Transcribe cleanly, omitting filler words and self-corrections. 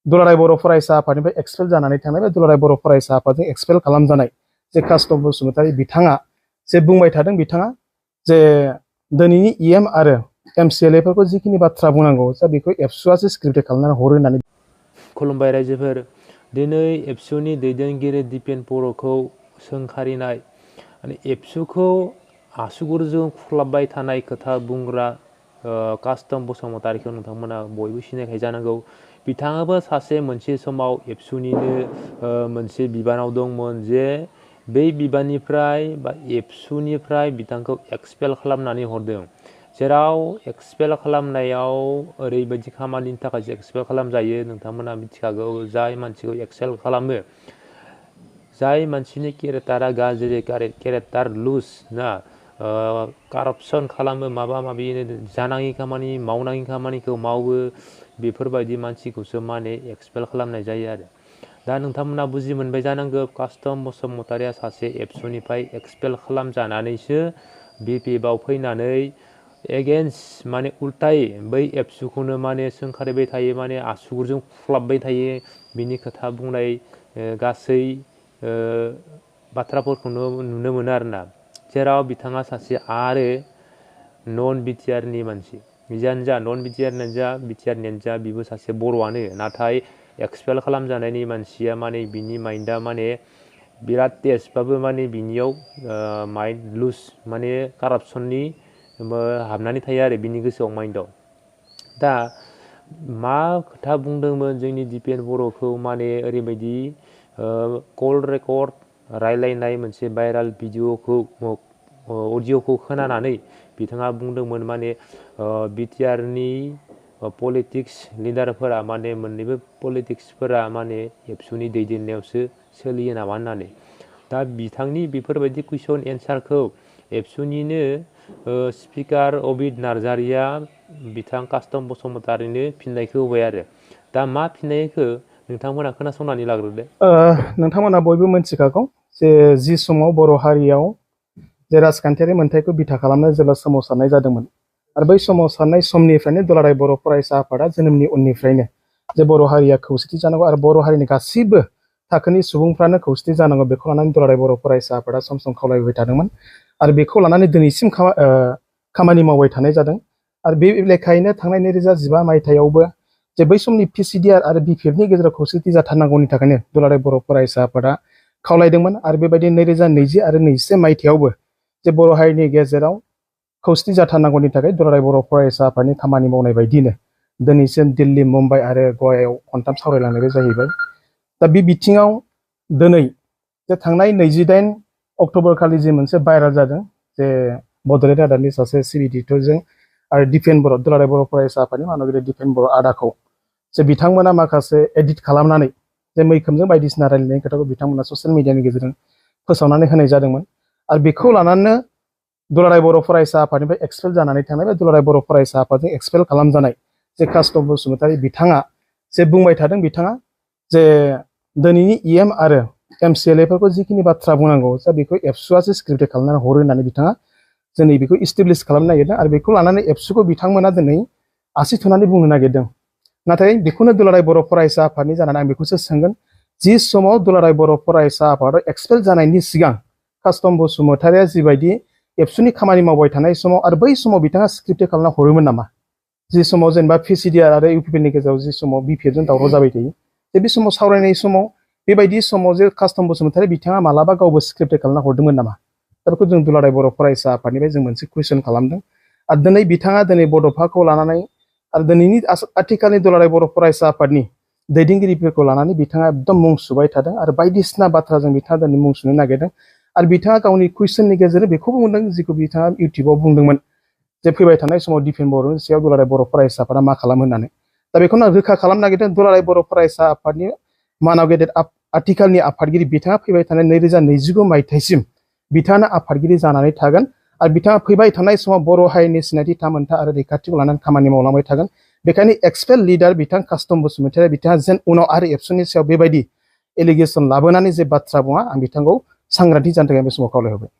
दुलाराय बर' फरायसा आफादनिफ्राय एक्सपेल जानानै थांनाय बे दुलाराय बर' फरायसा आफादजों एक्सपेल खालामजानाय जे कास्टम बसुमतारी बिथाङा जे बुंबाय थादों बिथाङा जे दिनैनि इएम आरो एमसिएलए फोरखौ जिखिनि बाथ्रा बुंनांगौ जा बेखौ एबसुआसो स्क्रिप्टेड खालामनानै हरो होननानै खुलुमबाय रायजोफोर दिनै एबसुनि दैदेनगिरि दिपेन बर'खौ swngkharinai माने एबसुखौ आसुगुरजों खुख्लाबबाय थानाय खोथा बुंग्रा कास्टम बसुमतारीखौ नोंथांमोना बयबो सिनायखायो जानांगौ बिथाङाबो सासे मोनसे समाव एबसुनिनो मोनसे बिबानाव दंमोन जे बै बिबाननिफ्राय बा एबसुनिफ्राय बिथांखौ एक्सपेल खालामनानै हरदों जेराव एक्सपेल खालामनायाव ओरैबायदि खामानिनि थाखाय एक्सपेल खालामजायो नोंथांमोना मिथिखागौ जाय मानसिखौ एक्सपेल खालामो जाय मानसिनि केरेक्टारा गाज्रि केरेक्टार लुज ना कारापसन खालामो माबा माबि जानाङि खामानि मावनाङि खामानिखौ मावो बेफोरबायदि मानसिखौसो माने एक्सपेल खालामनाय जायो आरो दा नोंथांमोना बुजि मोनबाय जानांगौ कास्टम बसुमतारीया सासे एबसुनिफ्राय एक्सपेल खालामजानानैसो बिपिएफआव फैनानै एगेन्स्ट माने उल्टायै बै एबसुखौनो माने सोंखारिबाय थायो माने आसुगुरजों खुख्लाबबाय थायो बिनि खोथा बुंनाय गासै बाथ्राफोरखौनो नुनो मोनो आरोना जेराव बिथाङा सासे आरो नन बिटिआरनि मानसि जियानो जा नन बिटिआरनियानो जा बिटिआरनियानो जा बिबो सासे बर'आनो नाथाय एक्सपेल खालामजानायनि मानसिया माने बिनि माइन्डआ माने बिराद टेस्टबाबो माने बिनियाव माइन्ड लुज माने कारापसननि हाबनानै थायो आरो बिनि गोसोआव माइन्डआव दा मा खोथा बुंदोंमोन जोंनि दिपेन बर'खौ माने ओरैबायदि कल रेकर्ड रायलायनाय मोनसे भाइराल भिडिअखौ अडिअखौ खोनानानै बिथाङा बुंदोंमोन माने बिटिआरनि पलिटिक्स लिडारफोरा माने मोननैबो पलिटिक्सफोरा माने एबसुनि दैदेननायावसो सोलियो नामा होननानै दा बिथांनि बेफोरबायदि कुइसन एन्सारखौ एबसुनिनो स्पिकार अबिद नार्जारिया बिथां कास्टम बसुमतारीनो फिननायखौ होबाय आरो दा मा फिननायखौ नोंथांमोना खोनासंनानै लाग्रोदो नोंथांमोना बयबो मिथिखागौ जे जि समाव बर' हारियाव जे राजखान्थियारि मोनथायखौ बिथा खालामनो जेब्ला सोमावसारनाय जादोंमोन आरो बै सोमावसारनाय समनिफ्रायनो दुलाराय बर' फरायसा आफादा जोनोमनि उननिफ्रायनो जे बर' हारिया खौसेथि जानांगौ आरो बर' हारिनि गासैबो थाखोनि सुबुंफ्रानो खौसेथि जानांगौ बेखौ लानानै दुलाराय बर' फरायसा आफादा सम सम खावलायबाय थादोंमोन आरो बेखौ लानानै दिनैसिम खामानि मावबाय थानाय जादों आरो बे लेखायैनो थांनाय 2015 मायथाइयावबो जे बै समनि पिसिडिआर आरो बिपिएफनि गेजेराव खौसेथि जाथारनांगौनि थाखायनो दुलाराय बर' फरायसा आफादा खावलायदोंमोन आरो बेबायदि 2020 आरो 2021 मायथाइयावबो जे बर' हारिनि गेजेराव खौसेथि जाथारनांगौनि थाखाय दुलाराय बर' फरायसा आफादनि खामानि मावनाय बायदिनो दिनैसिम दिल्ली मुम्बाइ आरो गवायाव खनथाम सावरायलांनाय जाहैबाय दा बे बिथिङाव दिनै जे थांनाय 28 अक्ट'बर खालि जे मोनसे भाइराल जादों जे बड'लेण्ड रादाबनि सासे सिबिडिट'जों आरो दिपेन बर' दुलाराय बर' फरायसा आफादनि मानगिरि दिपेन बर' आदाखौ जे बिथांमोना माखासे एडिट खालामनानै जे मैखोमजों बायदिसिना रायलायनायनि खोथाखौ बिथांमोना ससियेल मिडियानि गेजेरजों फोसावनानै होनाय जादोंमोन आरो बेखौ लानानै दुलाराय बर' फरायसा आफादनिफ्राय एक्सपेल जानानै थांनाय बे दुलाराय बर' फरायसा आफादजों एक्सपेल खालामजानाय जे कास्टम बसुमतारी बिथाङा जे बुंबाय थादों बिथाङा जे दिनैनि इएम आरो एमसिएलए फोरखौ जिखिनि बाथ्रा बुंनांगौ जा बेखौ एबसुआसो स्क्रिप्टेड खालामनानै हरो होननानै बिथाङा दिनै बेखौ इस्टेब्लिश खालामनो नागिरदों आरो बेखौ लानानै एबसुखौ बिथांमोना दिनै आसि थुनानै बुंनो नागिरदों नाथाय बेखौनो दुलाराय बर' फरायसा आफादनि जानानै आं बेखौसो सोंगोन जि समाव दुलाराय बर' फरायसा आफादाव एक्सपेल जानायनि सिगां कास्टम बसुमतारीया जिबायदि एबसुनि खामानि मावबाय थानाय समाव आरो बै समाव बिथाङा स्क्रिप्टेड खालामना हरोमोन नामा जि समाव जेनेबा पिसिडिआर आरो इउपिपिएलनि गेजेराव जि समाव बिपिएफजों दावराव जाबाय थायो जे बे समाव सावरायनाय समाव बेबायदि समाव जे कास्टम बसुमतारी बिथाङा मालाबा गावबो स्क्रिप्टेड खालामना हरदोंमोन नामा दा बेखौ जों दुलाराय बर' फरायसा आफादनिफ्राय जों मोनसे कुइसन खालामदों आरो दिनै बिथाङा दिनै बड'फाखौ लानानै आरो दिनैनि आथिखालनि दुलाराय बर' फरायसा आफादनि दैदेनगिरिफोरखौ लानानै बिथाङा एकदम मुं सुबाय थादों आरो बायदिसिना बाथ्राजों बिथाङा दिनै मुं सुनो नागिरदों आरो बिथाङा गावनि कुइसननि गेजेरजों बेखौबो बुंदों जिखौ बिथाङा इउटिउबाव बुंदोंमोन जे फैबाय थानाय समाव दिपेन बर'नि सायाव दुलाराय बर' फरायसाफोरा मा खालामो होननानै दा बेखौनो रोखा खालामनो नागिरदों दुलाराय बर' फरायसा आफादनि मानाव गेदेर आथिखालनि आफादगिरि बिथाङा फैबाय थानाय 2025 मायथाइसिम बिथाङा आफादगिरि जानानै थागोन आरो बिथाङा फैबाय थानाय समाव बर' हारिनि सिनायथि थामोनथा आरो रैखाथिखौ लानानै खामानि मावलांबाय थागोन बेखायनो एक्सपेल लिडार बिथां कास्टम बसुमतारी बिथाङा जेन उनाव आरो एबसुनि सायाव बेबायदि एलिगेसन लाबोनानै जे बाथ्रा बुङा आं बिथांखौ सांग्रांथि जानो थाखाय बे समाव खावलायहरबाय